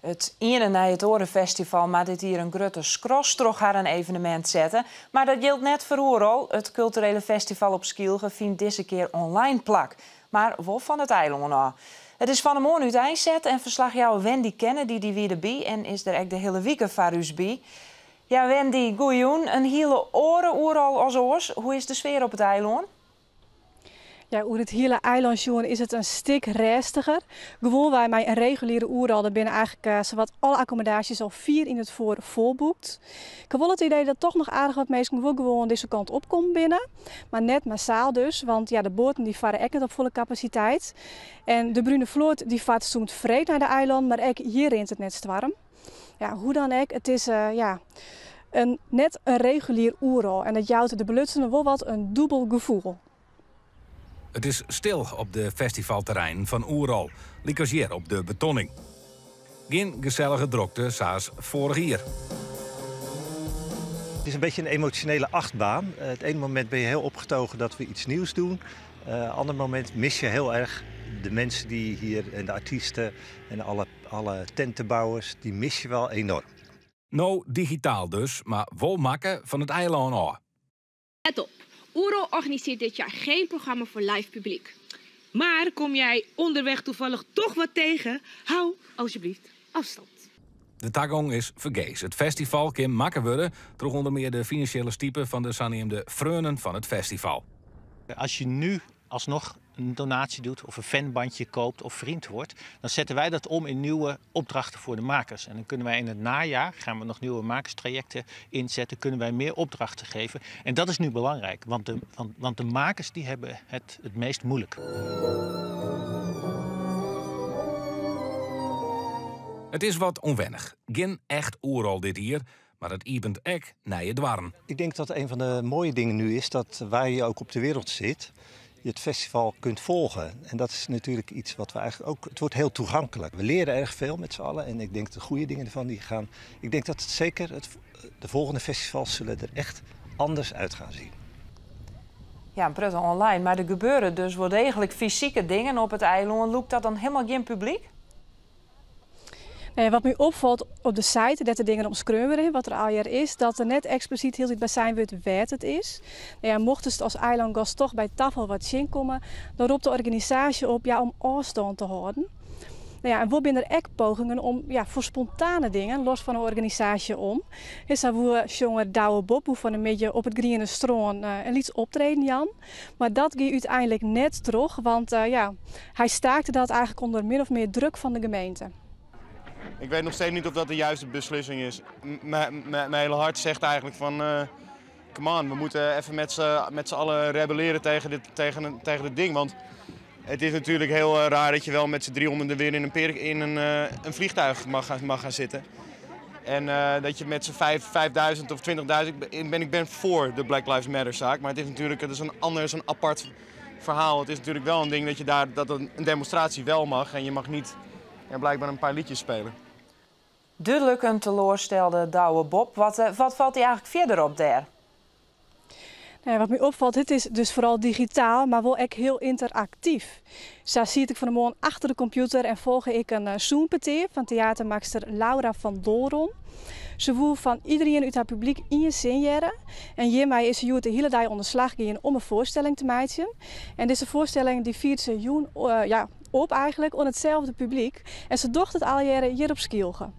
Het ene na het Orenfestival maar dit hier een grote skros toch haar een evenement zetten. Maar dat geldt net voor Oerol. Het culturele festival op Skielge vindt deze keer online plak. Maar wel van het eiland af. Het is van de morgen uit eindzet en verslagjouwer Wendy Kennedy die weer erbij en is er echt de hele week voor u bij. Ja, Wendy, goeioen. Een hele oren Oerol als oors. Hoe is de sfeer op het eiland? Ja, over het hele eiland is het een stuk rustiger. Gewoon wij met een reguliere oerol, er binnen eigenlijk zowat alle accommodaties al 4 in het voor volboekt. Ik heb wel het idee dat toch nog aardig wat mensen wel gewoon deze kant op komen binnen. Maar net massaal dus, want ja, de boten die varen echt niet op volle capaciteit. En de Brune Vloot die vaart soms vreed naar de eiland, maar ook hier rint het net warm. Ja, hoe dan ook, het is net een regulier oerol. En dat jouwt de belutsende wel wat een dubbel gevoel. Het is stil op de festivalterrein van Oerol, liek op de betonning. Geen gezellige drokte zoals vorig jaar. Het is een beetje een emotionele achtbaan. Het ene moment ben je heel opgetogen dat we iets nieuws doen. Het andere moment mis je heel erg de mensen die hier en de artiesten en alle tentenbouwers, die mis je wel enorm. Nou, digitaal dus, maar wel makken van het eiland af. Let op. Oerol organiseert dit jaar geen programma voor live publiek. Maar kom jij onderweg toevallig toch wat tegen? Hou alsjeblieft afstand. De tagong is vergees. Het festival kan makken worden door onder meer de financiële stiepen van de zogenoemde freunen van het festival. Als je nu alsnog een donatie doet of een fanbandje koopt of vriend wordt, dan zetten wij dat om in nieuwe opdrachten voor de makers. En dan kunnen wij in het najaar, gaan we nog nieuwe makerstrajecten inzetten, kunnen wij meer opdrachten geven. En dat is nu belangrijk, want de makers die hebben het meest moeilijk. Het is wat onwennig. Geen echt Oerol dit hier, maar het ibent ek naar je dwarren. Ik denk dat een van de mooie dingen nu is dat waar je ook op de wereld zit, je het festival kunt volgen. En dat is natuurlijk iets wat we eigenlijk ook... Het wordt heel toegankelijk. We leren erg veel met z'n allen. En ik denk de goede dingen ervan die gaan... Ik denk dat het zeker de volgende festivals zullen er echt anders uit gaan zien. Ja, prut online. Maar er gebeuren dus wel degelijk fysieke dingen op het eiland. Loopt dat dan helemaal geen publiek? Nee, wat me opvalt op de site, dat de dingen omschreven wat er al hier is, dat er net expliciet heel iets bij zijn wordt wat het is. Nou ja, mochten het als eilandgast toch bij tafel wat zien komen, dan roept de organisatie op om afstand te houden. Nou ja, en we binnen er ook pogingen om voor spontane dingen, los van de organisatie om. Is dat we jongen Douwe Bob, hoe van een beetje op het Griene Stroon een lieds optreden Jan. Maar dat ging uiteindelijk net terug, want hij staakte dat eigenlijk onder min of meer druk van de gemeente. Ik weet nog steeds niet of dat de juiste beslissing is. Mijn hele hart zegt eigenlijk van, come on, we moeten even met z'n allen rebelleren tegen dit ding. Want het is natuurlijk heel raar dat je wel met z'n 300 weer in een vliegtuig mag gaan zitten. En dat je met z'n 5000 of 20.000, ik ben voor de Black Lives Matter zaak. Maar het is natuurlijk een apart verhaal. Het is natuurlijk wel een ding dat een demonstratie wel mag en je mag niet blijkbaar een paar liedjes spelen. Duidelijk een teleurstelde Douwe Bob. Wat valt hij eigenlijk verder op daar? Nou ja, wat mij opvalt, het is dus vooral digitaal, maar wel echt heel interactief. Zo zie ik van de morgen achter de computer en volg ik een Zoom-peteer van theatermaakster Laura van Dolron. Ze wil van iedereen uit haar publiek in je signeren. En hiermee is ze de hele dag onder slag gaan om een voorstelling te maken. En deze voorstelling die viert ze op eigenlijk aan hetzelfde publiek. En ze docht het al jaren hier op Skielge.